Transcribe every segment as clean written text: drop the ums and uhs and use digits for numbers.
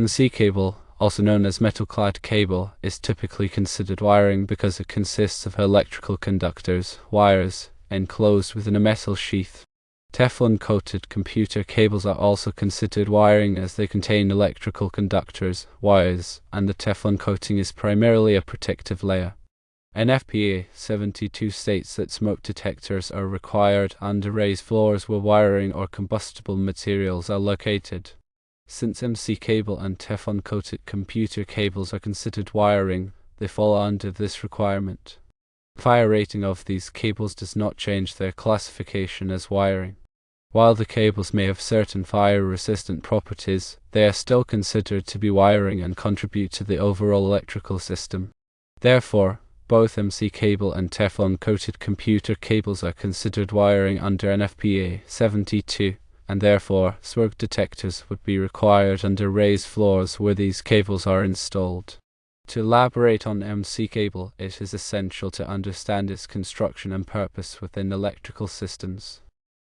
MC cable, also known as metal-clad cable, is typically considered wiring because it consists of electrical conductors, wires, enclosed within a metal sheath. Teflon-coated computer cables are also considered wiring as they contain electrical conductors, wires, and the Teflon coating is primarily a protective layer. NFPA 72 states that smoke detectors are required under raised floors where wiring or combustible materials are located. Since MC cable and Teflon-coated computer cables are considered wiring, they fall under this requirement. Fire rating of these cables does not change their classification as wiring. While the cables may have certain fire-resistant properties, they are still considered to be wiring and contribute to the overall electrical system. Therefore, both MC cable and Teflon-coated computer cables are considered wiring under NFPA 72, and therefore smoke detectors would be required under raised floors where these cables are installed. To elaborate on MC cable, it is essential to understand its construction and purpose within electrical systems.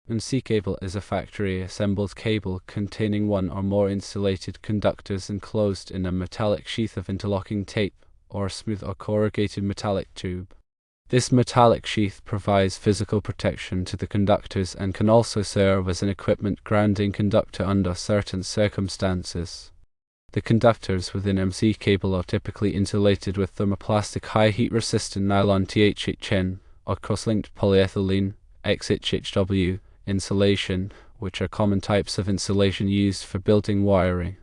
MC cable is a factory-assembled cable containing one or more insulated conductors enclosed in a metallic sheath of interlocking tape, or a smooth or corrugated metallic tube. This metallic sheath provides physical protection to the conductors and can also serve as an equipment grounding conductor under certain circumstances. The conductors within MC cable are typically insulated with thermoplastic high heat-resistant nylon THHN or cross-linked polyethylene XHHW insulation, which are common types of insulation used for building wiring.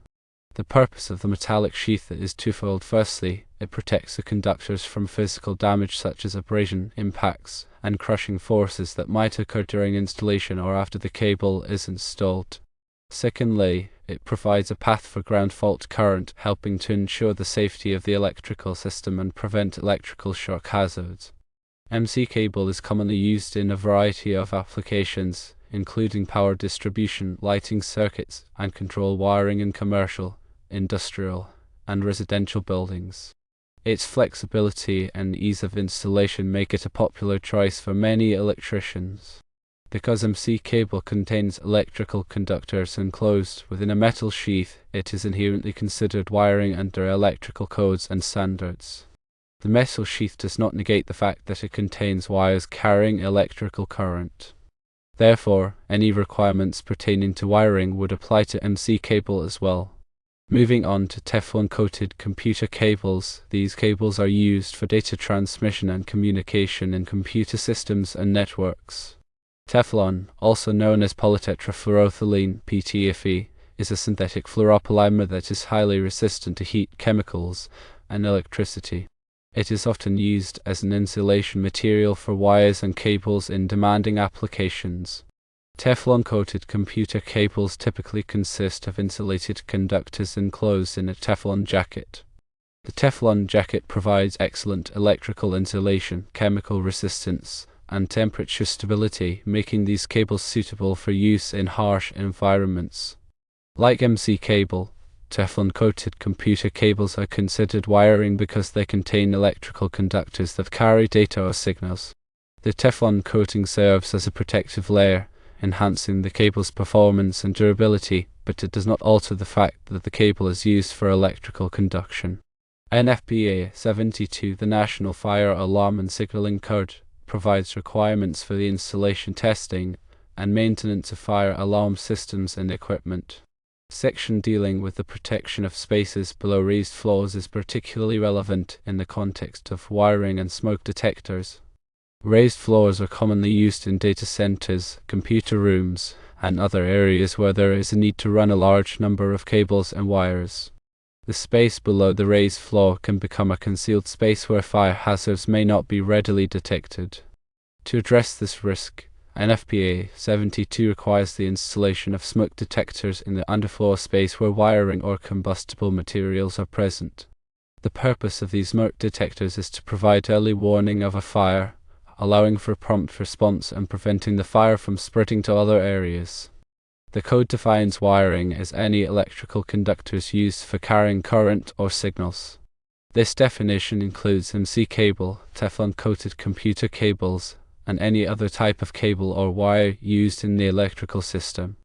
The purpose of the metallic sheath is twofold. Firstly, it protects the conductors from physical damage such as abrasion, impacts, and crushing forces that might occur during installation or after the cable is installed. Secondly, it provides a path for ground fault current, helping to ensure the safety of the electrical system and prevent electrical shock hazards. MC cable is commonly used in a variety of applications, including power distribution, lighting circuits, and control wiring in commercial, industrial, and residential buildings. Its flexibility and ease of installation make it a popular choice for many electricians. Because MC cable contains electrical conductors enclosed within a metal sheath, it is inherently considered wiring under electrical codes and standards. The metal sheath does not negate the fact that it contains wires carrying electrical current. Therefore, any requirements pertaining to wiring would apply to MC cable as well. Moving on to Teflon-coated computer cables, these cables are used for data transmission and communication in computer systems and networks. Teflon, also known as polytetrafluoroethylene (PTFE), is a synthetic fluoropolymer that is highly resistant to heat, chemicals, and electricity. It is often used as an insulation material for wires and cables in demanding applications. Teflon-coated computer cables typically consist of insulated conductors enclosed in a Teflon jacket. The Teflon jacket provides excellent electrical insulation, chemical resistance, and temperature stability, making these cables suitable for use in harsh environments. Like MC cable, Teflon-coated computer cables are considered wiring because they contain electrical conductors that carry data or signals. The Teflon coating serves as a protective layer, enhancing the cable's performance and durability, but it does not alter the fact that the cable is used for electrical conduction. NFPA 72, the National Fire Alarm and Signaling Code, provides requirements for the installation, testing, and maintenance of fire alarm systems and equipment. Section dealing with the protection of spaces below raised floors is particularly relevant in the context of wiring and smoke detectors. Raised floors are commonly used in data centers, computer rooms, and other areas where there is a need to run a large number of cables and wires. The space below the raised floor can become a concealed space where fire hazards may not be readily detected. To address this risk, NFPA 72 requires the installation of smoke detectors in the underfloor space where wiring or combustible materials are present. The purpose of these smoke detectors is to provide early warning of a fire, allowing for prompt response and preventing the fire from spreading to other areas. The code defines wiring as any electrical conductors used for carrying current or signals. This definition includes MC cable, Teflon-coated computer cables, and any other type of cable or wire used in the electrical system.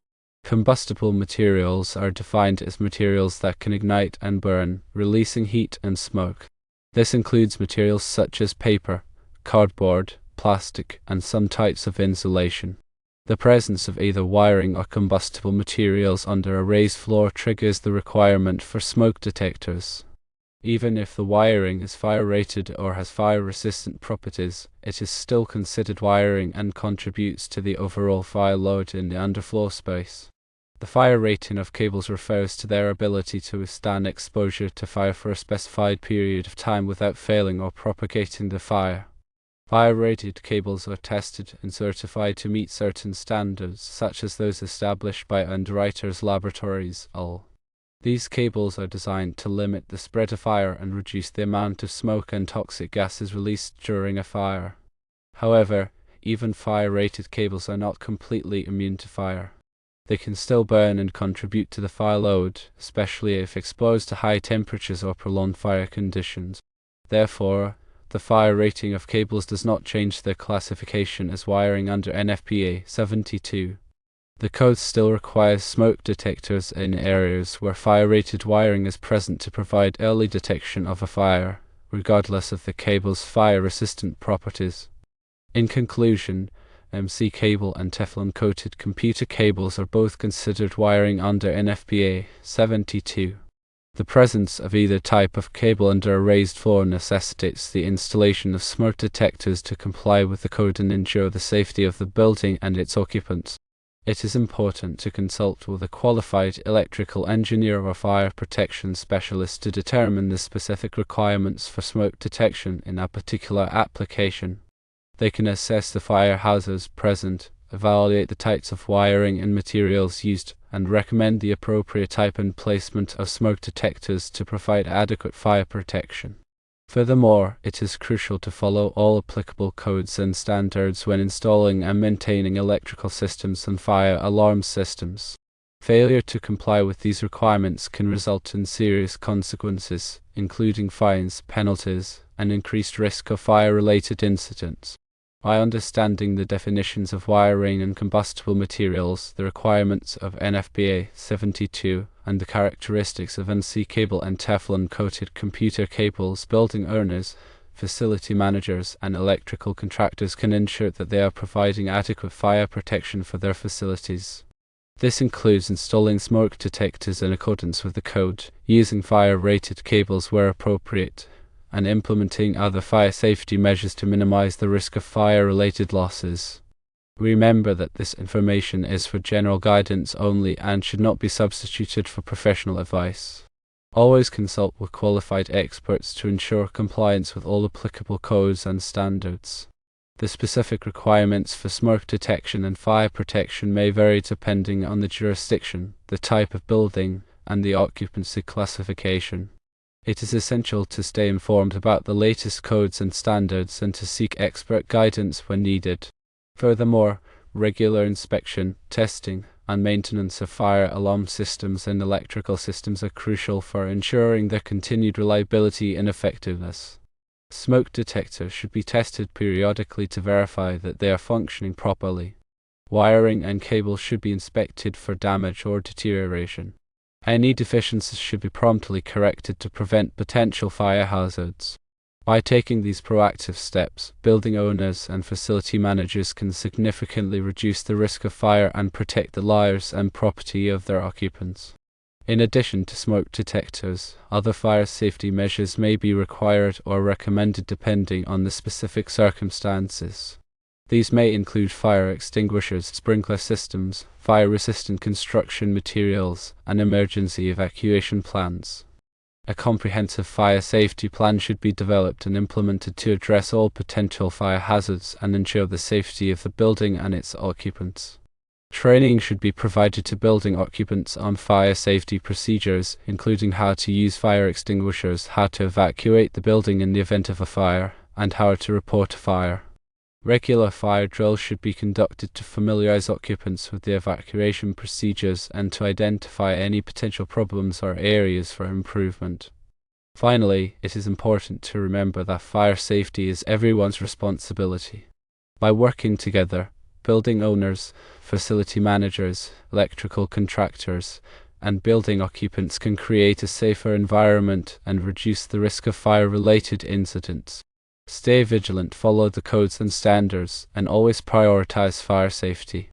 Combustible materials are defined as materials that can ignite and burn, releasing heat and smoke. This includes materials such as paper, cardboard, plastic, and some types of insulation. The presence of either wiring or combustible materials under a raised floor triggers the requirement for smoke detectors. Even if the wiring is fire-rated or has fire-resistant properties, it is still considered wiring and contributes to the overall fire load in the underfloor space. The fire rating of cables refers to their ability to withstand exposure to fire for a specified period of time without failing or propagating the fire. Fire-rated cables are tested and certified to meet certain standards, such as those established by Underwriters Laboratories, UL. These cables are designed to limit the spread of fire and reduce the amount of smoke and toxic gases released during a fire. However, even fire-rated cables are not completely immune to fire. They can still burn and contribute to the fire load, especially if exposed to high temperatures or prolonged fire conditions. Therefore, the fire rating of cables does not change their classification as wiring under NFPA 72. The code still requires smoke detectors in areas where fire-rated wiring is present to provide early detection of a fire, regardless of the cable's fire-resistant properties. In conclusion, MC cable and Teflon-coated computer cables are both considered wiring under NFPA 72. The presence of either type of cable under a raised floor necessitates the installation of smoke detectors to comply with the code and ensure the safety of the building and its occupants. It is important to consult with a qualified electrical engineer or fire protection specialist to determine the specific requirements for smoke detection in a particular application. They can assess the fire hazards present, evaluate the types of wiring and materials used, and recommend the appropriate type and placement of smoke detectors to provide adequate fire protection. Furthermore, it is crucial to follow all applicable codes and standards when installing and maintaining electrical systems and fire alarm systems. Failure to comply with these requirements can result in serious consequences, including fines, penalties, and increased risk of fire-related incidents. By understanding the definitions of wiring and combustible materials, the requirements of NFPA 72, and the characteristics of MC cable and Teflon-coated computer cables, building owners, facility managers, and electrical contractors can ensure that they are providing adequate fire protection for their facilities. This includes installing smoke detectors in accordance with the code, using fire-rated cables where appropriate, and implementing other fire safety measures to minimize the risk of fire-related losses. Remember that this information is for general guidance only and should not be substituted for professional advice. Always consult with qualified experts to ensure compliance with all applicable codes and standards. The specific requirements for smoke detection and fire protection may vary depending on the jurisdiction, the type of building, and the occupancy classification. It is essential to stay informed about the latest codes and standards and to seek expert guidance when needed. Furthermore, regular inspection, testing, and maintenance of fire alarm systems and electrical systems are crucial for ensuring their continued reliability and effectiveness. Smoke detectors should be tested periodically to verify that they are functioning properly. Wiring and cables should be inspected for damage or deterioration. Any deficiencies should be promptly corrected to prevent potential fire hazards. By taking these proactive steps, building owners and facility managers can significantly reduce the risk of fire and protect the lives and property of their occupants. In addition to smoke detectors, other fire safety measures may be required or recommended depending on the specific circumstances. These may include fire extinguishers, sprinkler systems, fire-resistant construction materials, and emergency evacuation plans. A comprehensive fire safety plan should be developed and implemented to address all potential fire hazards and ensure the safety of the building and its occupants. Training should be provided to building occupants on fire safety procedures, including how to use fire extinguishers, how to evacuate the building in the event of a fire, and how to report a fire. Regular fire drills should be conducted to familiarize occupants with the evacuation procedures and to identify any potential problems or areas for improvement. Finally, it is important to remember that fire safety is everyone's responsibility. By working together, Building owners, facility managers, electrical contractors, and building occupants can create a safer environment and reduce the risk of fire-related incidents. Stay vigilant, follow the codes and standards, and always prioritize fire safety.